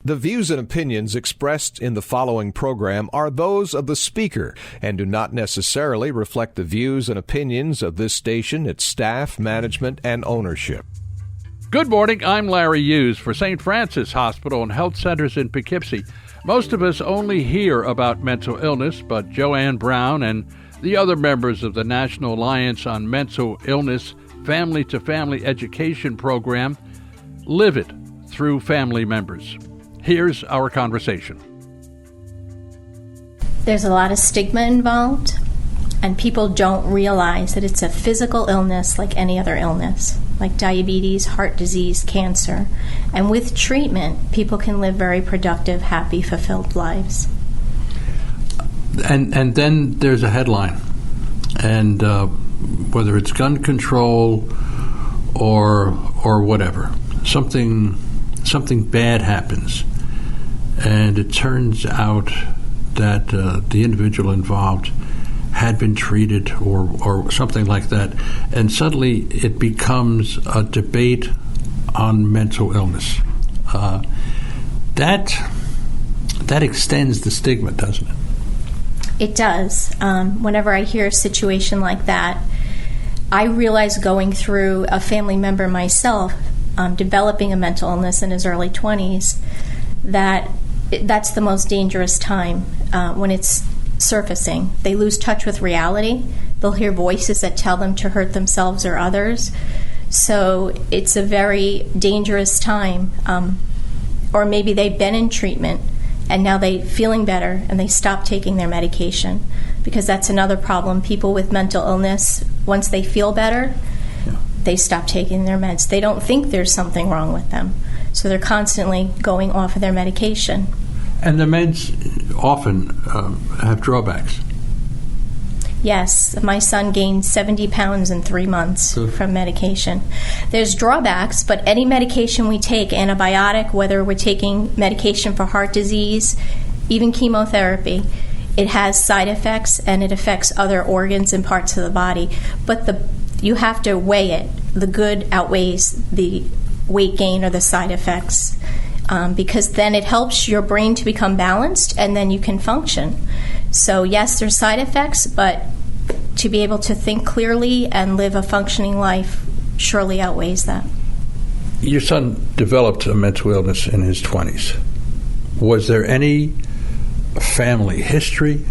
The views and opinions expressed in the following program are those of the speaker and do not necessarily reflect the views and opinions of this station, its staff, management, and ownership. Good morning. I'm Larry Hughes for St. Francis Hospital and Health Centers in Poughkeepsie. Most of us only hear about mental illness, but Joanne Brown and the other members of the National Alliance on Mental Illness Family-to-Family Education Program live it through family members. Here's our conversation. There's a lot of stigma involved, and people don't realize that it's a physical illness like any other illness, like diabetes, heart disease, cancer. And with treatment, people can live very productive, happy, fulfilled lives. And then there's a headline, and whether it's gun control or whatever, something bad happens. And it turns out that the individual involved had been treated or something like that. And suddenly it becomes a debate on mental illness. That extends the stigma, doesn't it? It does. Whenever I hear a situation like that, I realize going through a family member myself, developing a mental illness in his early 20s, that's the most dangerous time when it's surfacing. They lose touch with reality. They'll hear voices that tell them to hurt themselves or others. So it's a very dangerous time. Or maybe they've been in treatment and now they're feeling better and they stop taking their medication, because that's another problem. People with mental illness, once they feel better, they stop taking their meds. They don't think there's something wrong with them, so they're constantly going off of their medication. And the meds often have drawbacks. Yes, my son gained 70 pounds in 3 months from medication. There's drawbacks, but any medication we take, antibiotic, whether we're taking medication for heart disease, even chemotherapy, it has side effects and it affects other organs and parts of the body. But you have to weigh it. The good outweighs the weight gain or the side effects, because then it helps your brain to become balanced and then you can function. So yes, there's side effects, but to be able to think clearly and live a functioning life surely outweighs that. Your son developed a mental illness in his 20s. Was there any family history,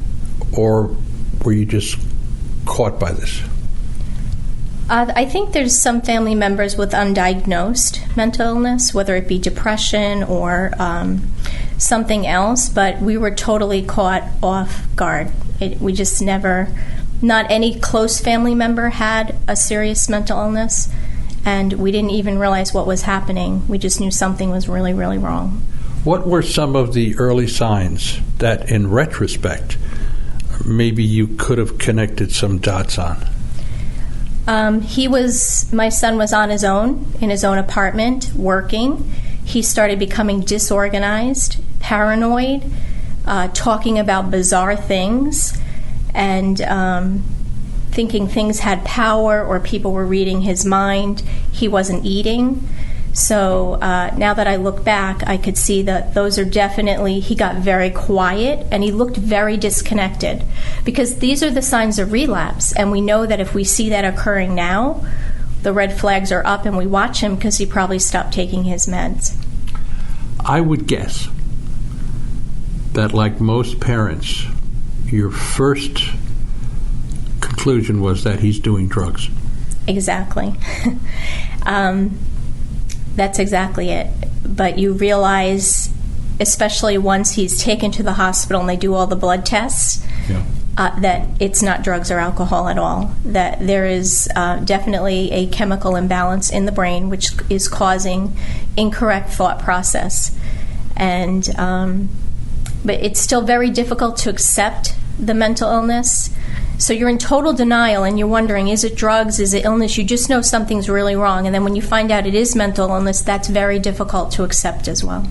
or were you just caught by this? I think there's some family members with undiagnosed mental illness, whether it be depression or something else, but we were totally caught off guard. We just not any close family member had a serious mental illness, and we didn't even realize what was happening. We just knew something was really, really wrong. What were some of the early signs that, in retrospect, maybe you could have connected some dots on? My son was on his own, in his own apartment, working. He started becoming disorganized, paranoid, talking about bizarre things, and thinking things had power or people were reading his mind. He wasn't eating. So now that I look back, I could see that those are definitely, he got very quiet and he looked very disconnected, because these are the signs of relapse. And we know that if we see that occurring now, the red flags are up and we watch him because he probably stopped taking his meds. I would guess that, like most parents, your first conclusion was that he's doing drugs. Exactly. That's exactly it. But you realize, especially once he's taken to the hospital and they do all the blood tests, that it's not drugs or alcohol at all. That there is definitely a chemical imbalance in the brain which is causing incorrect thought process. And but it's still very difficult to accept the mental illness. So you're in total denial and you're wondering, is it drugs, is it illness? You just know something's really wrong. And then when you find out it is mental illness, that's very difficult to accept as well.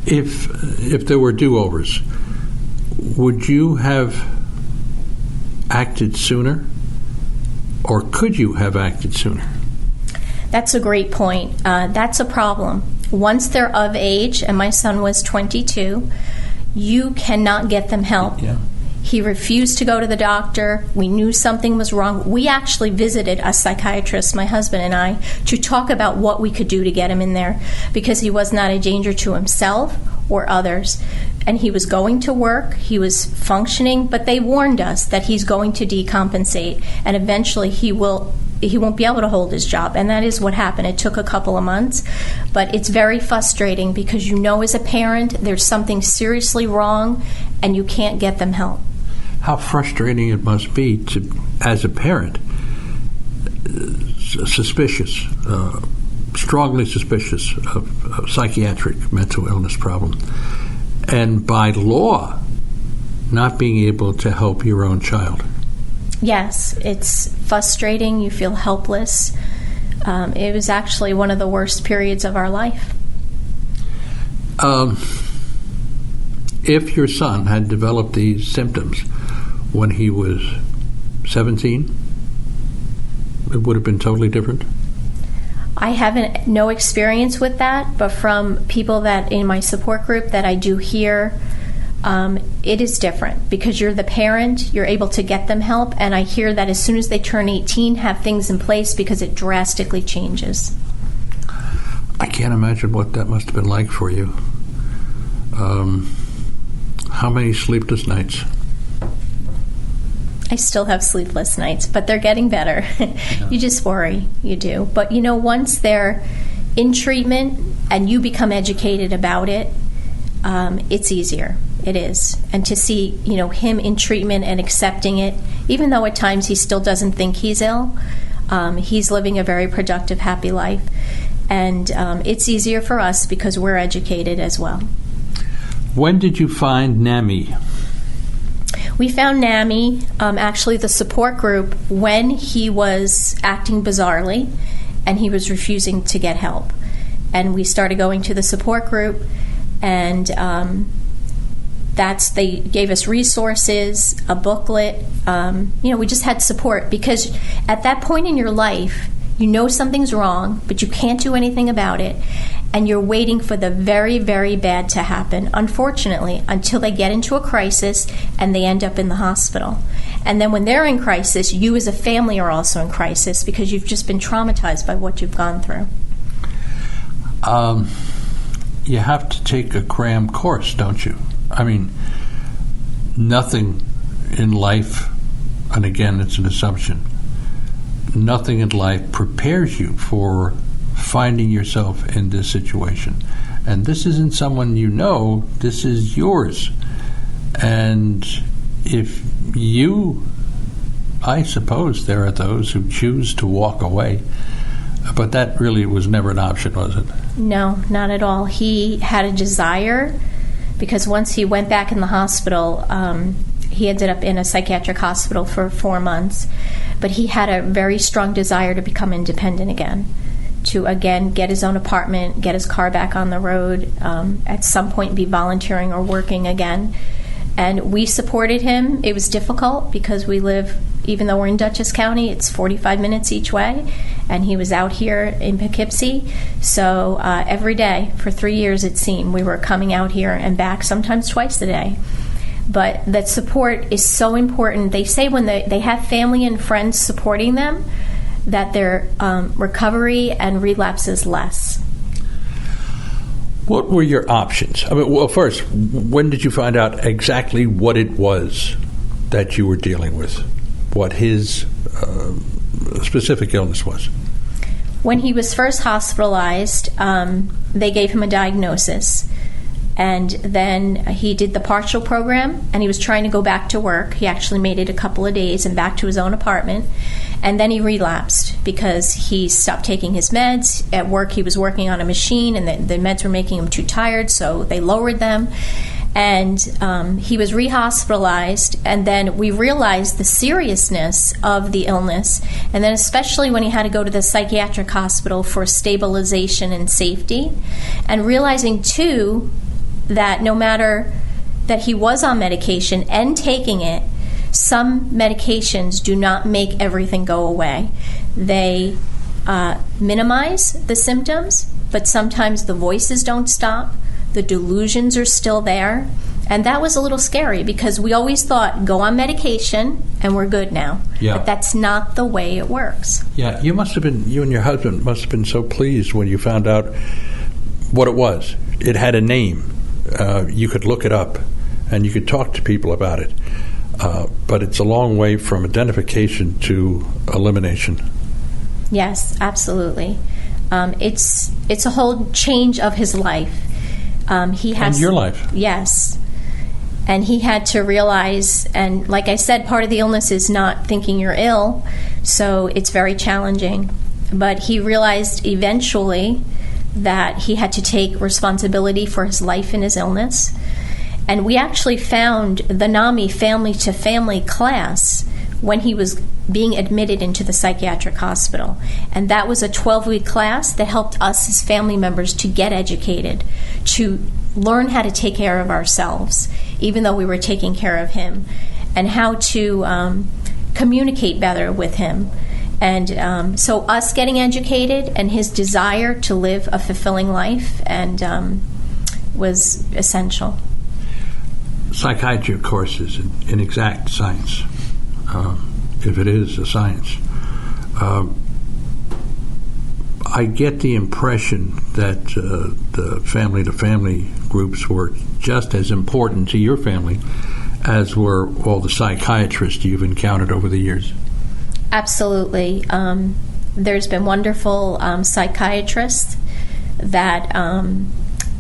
If there were do-overs, would you have acted sooner, or could you have acted sooner? That's a great point. That's a problem. once they're of age, and my son was 22, you cannot get them help. Yeah. He refused to go to the doctor. We knew something was wrong. We actually visited a psychiatrist, my husband and I, to talk about what we could do to get him in there, because he was not a danger to himself or others. And he was going to work, he was functioning, but they warned us that he's going to decompensate, and eventually he won't be able to hold his job. And that is what happened. It took a couple of months, but it's very frustrating because you know as a parent there's something seriously wrong and you can't get them help. How frustrating it must be to, as a parent, suspicious, strongly suspicious of a psychiatric mental illness problem, and by law not being able to help your own child. Yes, it's frustrating. You feel helpless. It was actually one of the worst periods of our life. If your son had developed these symptoms when he was 17, it would have been totally different? I have no experience with that, but from people that in my support group that I do hear, it is different because you're the parent, you're able to get them help, and I hear that as soon as they turn 18, have things in place because it drastically changes. I can't imagine what that must have been like for you. How many sleepless nights? I still have sleepless nights, but they're getting better. Yeah. You just worry, you do. But once they're in treatment and you become educated about it, it's easier. It is. And to see, him in treatment and accepting it, even though at times he still doesn't think he's ill, he's living a very productive, happy life. And it's easier for us because we're educated as well. When did you find NAMI? We found NAMI, actually the support group, when he was acting bizarrely and he was refusing to get help. And we started going to the support group, and they gave us resources, a booklet. We just had support because at that point in your life, something's wrong, but you can't do anything about it. And you're waiting for the very, very bad to happen, unfortunately, until they get into a crisis and they end up in the hospital. And then when they're in crisis, you as a family are also in crisis because you've just been traumatized by what you've gone through. You have to take a cram course, don't you? I mean, nothing in life, and again, it's an assumption, nothing in life prepares you for finding yourself in this situation. And this isn't someone this is yours. And I suppose there are those who choose to walk away, but that really was never an option, was it? No, not at all. He had a desire, because once he went back in the hospital, he ended up in a psychiatric hospital for 4 months, but he had a very strong desire to become independent again, to again get his own apartment, get his car back on the road, at some point be volunteering or working again. And we supported him. It was difficult because we live, even though we're in Dutchess County, it's 45 minutes each way, and he was out here in Poughkeepsie. So every day for 3 years, it seemed, we were coming out here and back, sometimes twice a day. But that support is so important. They say when they have family and friends supporting them, that their recovery and relapse is less. What were your options? I mean, well, first, when did you find out exactly what it was that you were dealing with? What his specific illness was? When he was first hospitalized, they gave him a diagnosis. And then he did the partial program, and he was trying to go back to work. He actually made it a couple of days and back to his own apartment. And then he relapsed because he stopped taking his meds. At work, he was working on a machine, and the meds were making him too tired, so they lowered them. And he was rehospitalized, and then we realized the seriousness of the illness, and then especially when he had to go to the psychiatric hospital for stabilization and safety, and realizing, too, that no matter that he was on medication and taking it, some medications do not make everything go away. They minimize the symptoms, but sometimes the voices don't stop. The delusions are still there. And that was a little scary because we always thought, go on medication and we're good now. Yeah. But that's not the way it works. Yeah, you and your husband must have been so pleased when you found out what it was. It had a name. You could look it up and you could talk to people about it. But it's a long way from identification to elimination. Yes, absolutely. It's a whole change of his life. He has, and your life. Yes. And he had to realize, and like I said, part of the illness is not thinking you're ill, so it's very challenging. But he realized eventually that he had to take responsibility for his life and his illness. And we actually found the NAMI family-to-family class when he was being admitted into the psychiatric hospital. And that was a 12-week class that helped us as family members to get educated, to learn how to take care of ourselves, even though we were taking care of him, and how to communicate better with him. And so us getting educated and his desire to live a fulfilling life and was essential. Psychiatry, of course, is an exact science, if it is a science. I get the impression that the family-to-family groups were just as important to your family as were all the psychiatrists you've encountered over the years. Absolutely. There's been wonderful psychiatrists that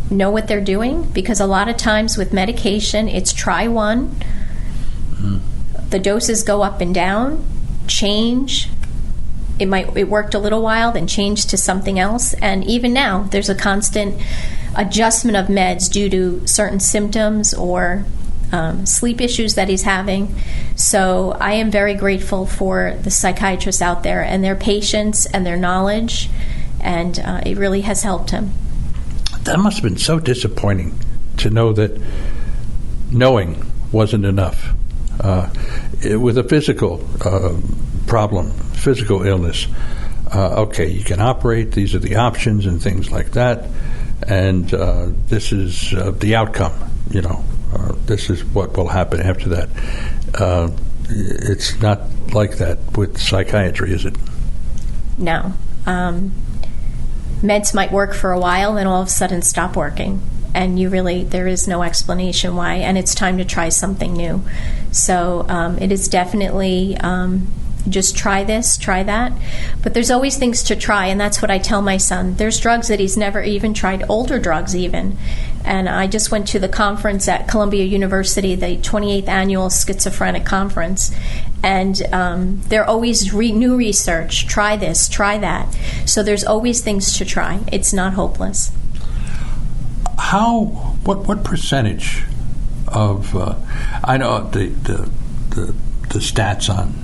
know what they're doing, because a lot of times with medication, it's try one, the doses go up and down, change. It worked a little while, then changed to something else, and even now there's a constant adjustment of meds due to certain symptoms or sleep issues that he's having. So I am very grateful for the psychiatrists out there and their patience and their knowledge, and it really has helped him. That must have been so disappointing to know that knowing wasn't enough. With a physical problem, physical illness, okay, you can operate, these are the options and things like that, and this is the outcome, this is what will happen after that. It's not like that with psychiatry, is it? No. Meds might work for a while, then all of a sudden stop working. And there is no explanation why, and it's time to try something new. So it is definitely just try this, try that. But there's always things to try, and that's what I tell my son. There's drugs that he's never even tried, older drugs even. And I just went to the conference at Columbia University, the 28th Annual Schizophrenic Conference, and there are always new research, try this, try that. So there's always things to try. It's not hopeless. What percentage of I know the stats on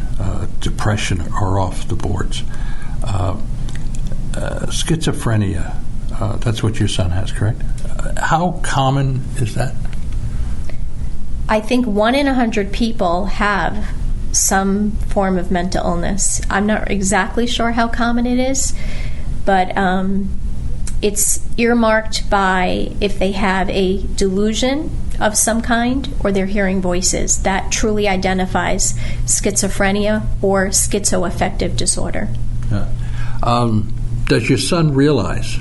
depression are off the boards. Schizophrenia, that's what your son has, correct? How common is that? I think 1 in 100 people have some form of mental illness. I'm not exactly sure how common it is, but it's earmarked by if they have a delusion of some kind or they're hearing voices. That truly identifies schizophrenia or schizoaffective disorder. Yeah. Does your son realize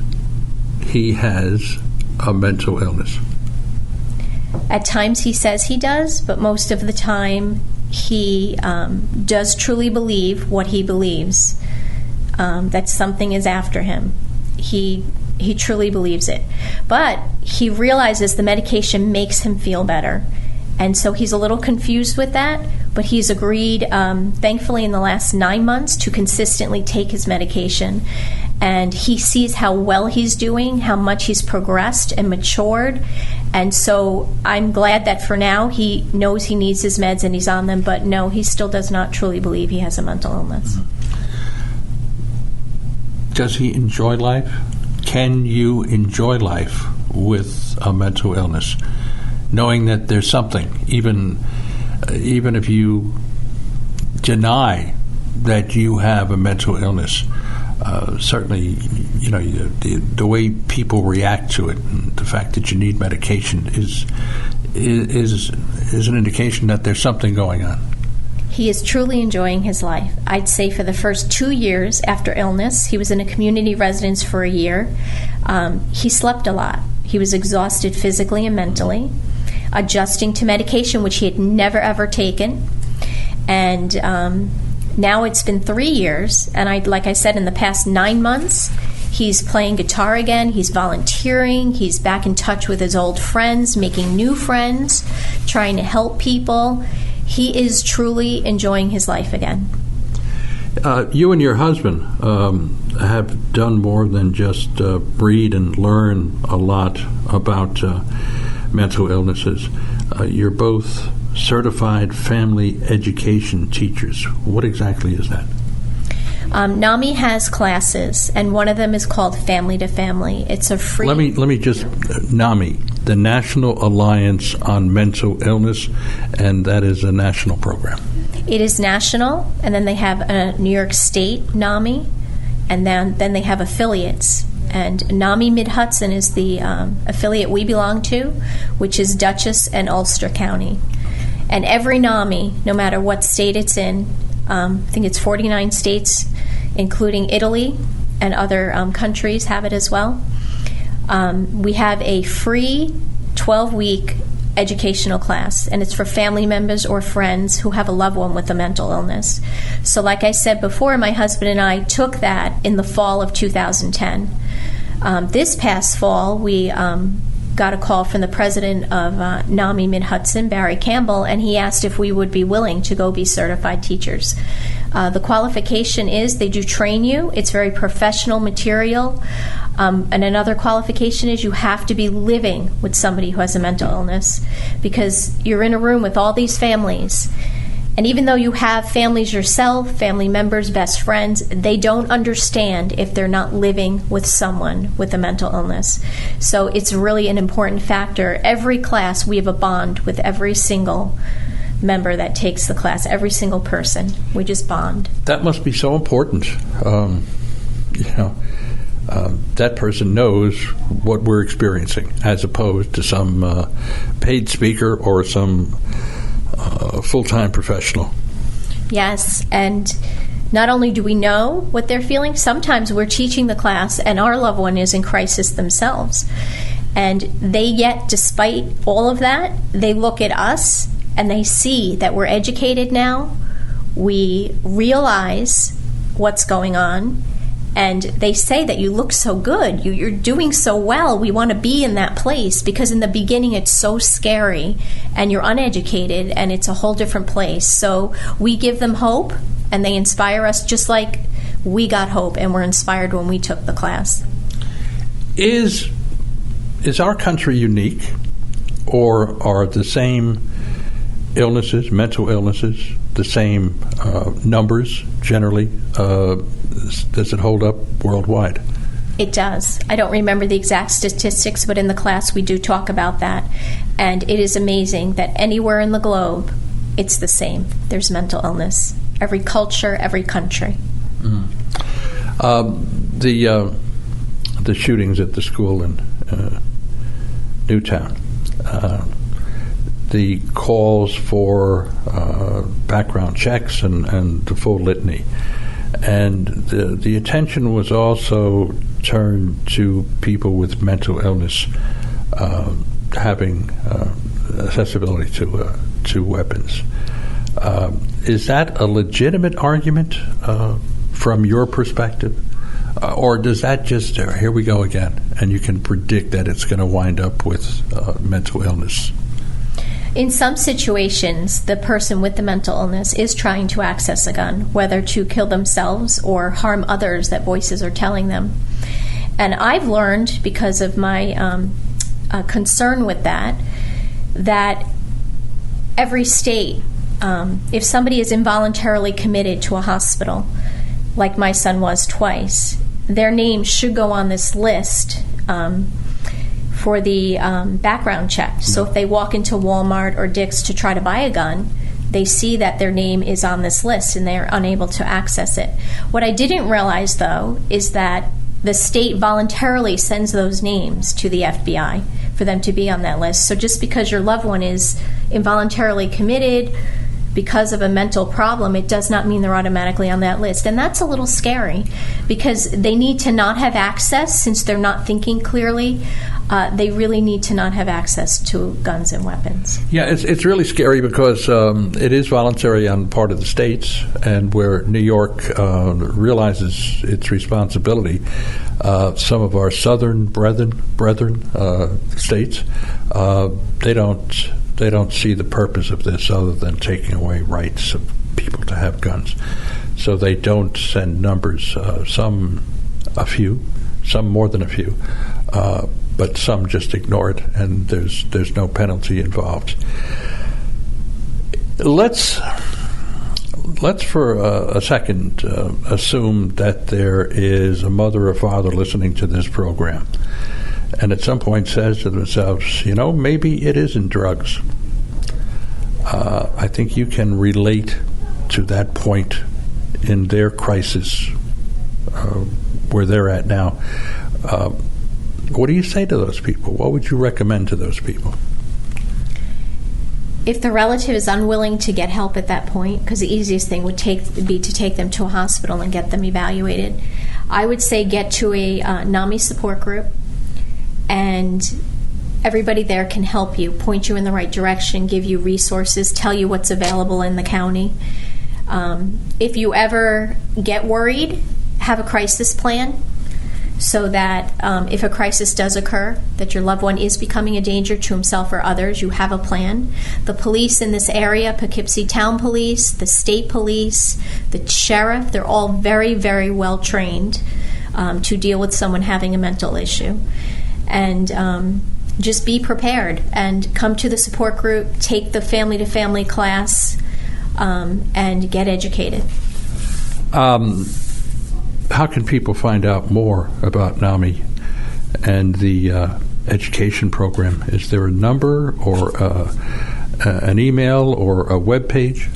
he has a mental illness? At times he says he does, but most of the time he does truly believe what he believes, that something is after him. He truly believes it. But he realizes the medication makes him feel better. And so he's a little confused with that, but he's agreed, thankfully in the last 9 months, to consistently take his medication. And he sees how well he's doing, how much he's progressed and matured. And so I'm glad that for now he knows he needs his meds and he's on them, but no, he still does not truly believe he has a mental illness. Does he enjoy life? Can you enjoy life with a mental illness, knowing that there's something, even if you deny that you have a mental illness, certainly, the way people react to it, and the fact that you need medication is an indication that there's something going on. He is truly enjoying his life. I'd say for the first 2 years after illness, he was in a community residence for a year. He slept a lot. He was exhausted physically and mentally, adjusting to medication, which he had never, ever taken. And now it's been 3 years, and like I said, in the past 9 months, he's playing guitar again, he's volunteering, he's back in touch with his old friends, making new friends, trying to help people. He is truly enjoying his life again. You and your husband have done more than just read and learn a lot about mental illnesses. You're both certified family education teachers. What exactly is that? NAMI has classes, and one of them is called Family to Family. It's a free... Let me just... NAMI, the National Alliance on Mental Illness, and that is a national program. It is national, and then they have a New York State NAMI, and then they have affiliates. And NAMI Mid-Hudson is the affiliate we belong to, which is Dutchess and Ulster County. And every NAMI, no matter what state it's in, I think it's 49 states, including Italy and other countries have it as well. We have a free 12-week educational class, and it's for family members or friends who have a loved one with a mental illness. So like I said before, my husband and I took that in the fall of 2010. This past fall, we got a call from the president of NAMI Mid-Hudson, Barry Campbell, and he asked if we would be willing to go be certified teachers. The qualification is they do train you. It's very professional material. And another qualification is you have to be living with somebody who has a mental illness, because you're in a room with all these families. And even though you have families yourself, family members, best friends, they don't understand if they're not living with someone with a mental illness. So it's really an important factor. Every class, we have a bond with every single member that takes the class, every single person. We just bond. That must be so important. That person knows what we're experiencing, as opposed to some paid speaker or some full-time professional. Yes, and not only do we know what they're feeling, sometimes we're teaching the class and our loved one is in crisis themselves. And they yet, despite all of that, they look at us and they see that we're educated now. We realize what's going on, and they say that you look so good, you're doing so well, we want to be in that place, because in the beginning it's so scary and you're uneducated and it's a whole different place. So we give them hope and they inspire us, just like we got hope and were inspired when we took the class. Is our country unique, or are the same illnesses, mental illnesses, the same numbers generally? Does it hold up worldwide? It does. I don't remember the exact statistics, but in the class we do talk about that. And it is amazing that anywhere in the globe, it's the same. There's mental illness. Every culture, every country. The shootings at the school in Newtown, the calls for background checks and the full litany. And the attention was also turned to people with mental illness having accessibility to weapons. Is that a legitimate argument from your perspective? Or does that just, here we go again, and you can predict that it's going to wind up with mental illness? In some situations, the person with the mental illness is trying to access a gun, whether to kill themselves or harm others that voices are telling them. And I've learned, because of my concern with that every state, if somebody is involuntarily committed to a hospital, like my son was twice, their name should go on this list for the background check. So if they walk into Walmart or Dick's to try to buy a gun, they see that their name is on this list and they're unable to access it. What I didn't realize, though, is that the state voluntarily sends those names to the FBI for them to be on that list. So just because your loved one is involuntarily committed because of a mental problem, it does not mean they're automatically on that list. And that's a little scary, because they need to not have access, since they're not thinking clearly. They really need to not have access to guns and weapons. Yeah, it's really scary because it is voluntary on part of the states, and where New York realizes its responsibility, some of our southern brethren states, they don't see the purpose of this other than taking away rights of people to have guns. So they don't send numbers, some a few, some more than a few, but some just ignore it, and there's no penalty involved. Let's for a second assume that there is a mother or father listening to this program, and at some point says to themselves, maybe it isn't drugs. I think you can relate to that point in their crisis where they're at now. What do you say to those people? What would you recommend to those people? If the relative is unwilling to get help at that point, because the easiest thing would be to take them to a hospital and get them evaluated, I would say get to a NAMI support group, and everybody there can help you, point you in the right direction, give you resources, tell you what's available in the county. If you ever get worried, have a crisis plan, so that if a crisis does occur, that your loved one is becoming a danger to himself or others, you have a plan. The police in this area, Poughkeepsie Town Police, the state police, the sheriff, they're all very, very well trained to deal with someone having a mental issue. And just be prepared and come to the support group, take the family-to-family class, and get educated. How can people find out more about NAMI and the education program? Is there a number or an email or a web page?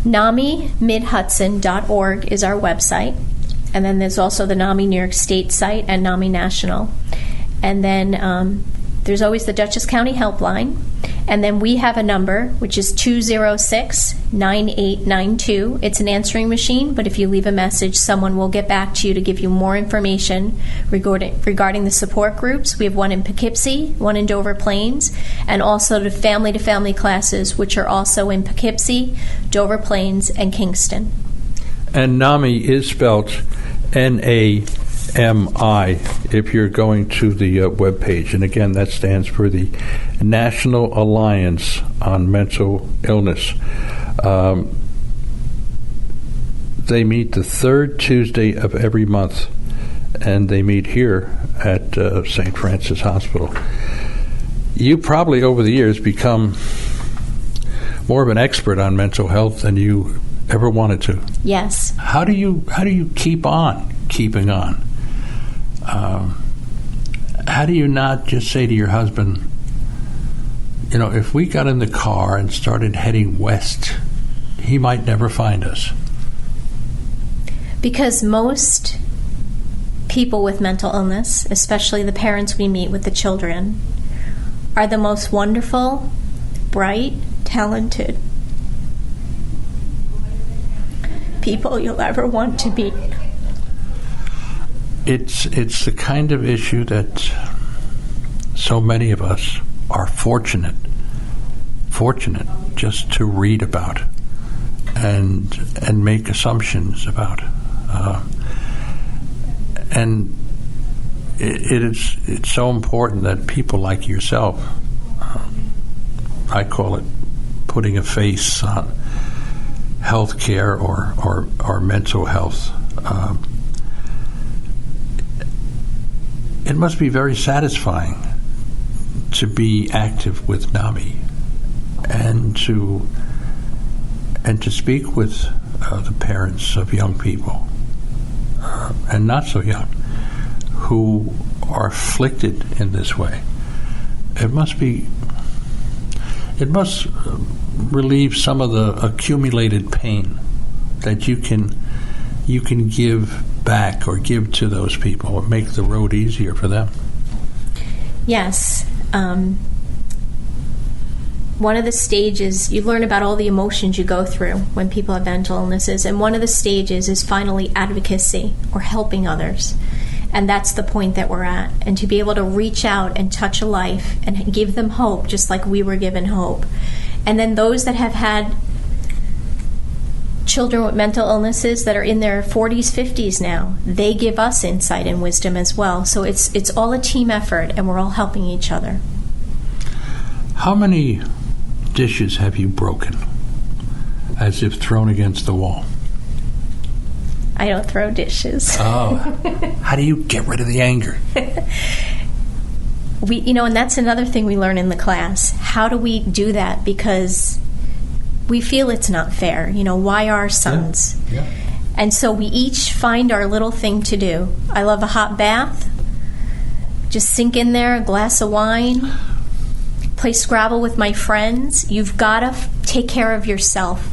NAMIMidHudson.org is our website. And then there's also the NAMI New York State site and NAMI National. And then there's always the Dutchess County Helpline. And then we have a number, which is 206-9892. It's an answering machine, but if you leave a message, someone will get back to you to give you more information regarding the support groups. We have one in Poughkeepsie, one in Dover Plains, and also the family-to-family classes, which are also in Poughkeepsie, Dover Plains, and Kingston. And NAMI is spelled NAMI if you're going to the webpage. And again, that stands for the National Alliance on Mental Illness. They meet the third Tuesday of every month, and they meet here at St. Francis Hospital. You probably over the years become more of an expert on mental health than you ever wanted to. Yes. How do you keep on keeping on? How do you not just say to your husband, if we got in the car and started heading west, he might never find us? Because most people with mental illness, especially the parents we meet with the children, are the most wonderful, bright, talented people you'll ever want to meet. It's the kind of issue that so many of us are fortunate just to read about and make assumptions about. And it's so important that people like yourself, I call it putting a face on health care or mental health. It must be very satisfying to be active with NAMI and to speak with the parents of young people and not so young who are afflicted in this way. It must be It must relieve some of the accumulated pain that you can give back or give to those people, or make the road easier for them. Yes. One of the stages, you learn about all the emotions you go through when people have mental illnesses, and one of the stages is finally advocacy, or helping others. And that's the point that we're at. And to be able to reach out and touch a life and give them hope, just like we were given hope. And then those that have had children with mental illnesses that are in their 40s, 50s now, they give us insight and wisdom as well. So it's all a team effort, and we're all helping each other. How many dishes have you broken, as if thrown against the wall? I don't throw dishes. Oh. How do you get rid of the anger? And that's another thing we learn in the class. How do we do that? Because we feel it's not fair. Why our sons? Yeah. And so we each find our little thing to do. I love a hot bath. Just sink in there, a glass of wine, play Scrabble with my friends. You've got to take care of yourself.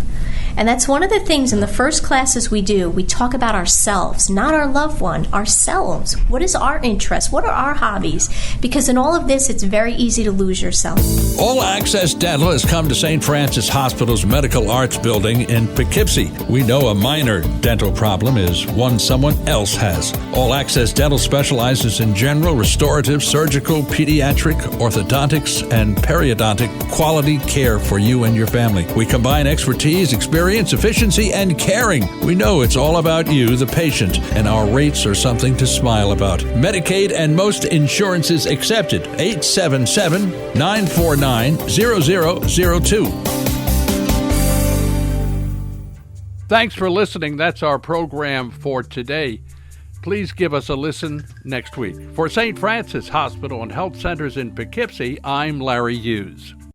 And that's one of the things in the first classes we do. We talk about ourselves, not our loved one, ourselves. What is our interest? What are our hobbies? Because in all of this, it's very easy to lose yourself. All Access Dental has come to St. Francis Hospital's Medical Arts Building in Poughkeepsie. We know a minor dental problem is one someone else has. All Access Dental specializes in general, restorative, surgical, pediatric, orthodontics, and periodontic quality care for you and your family. We combine expertise, experience, efficiency, and caring. We know it's all about you, the patient, and our rates are something to smile about. Medicaid and most insurances accepted. 877-949-0002. Thanks for listening. That's our program for today. Please give us a listen next week. For St. Francis Hospital and Health Centers in Poughkeepsie, I'm Larry Hughes.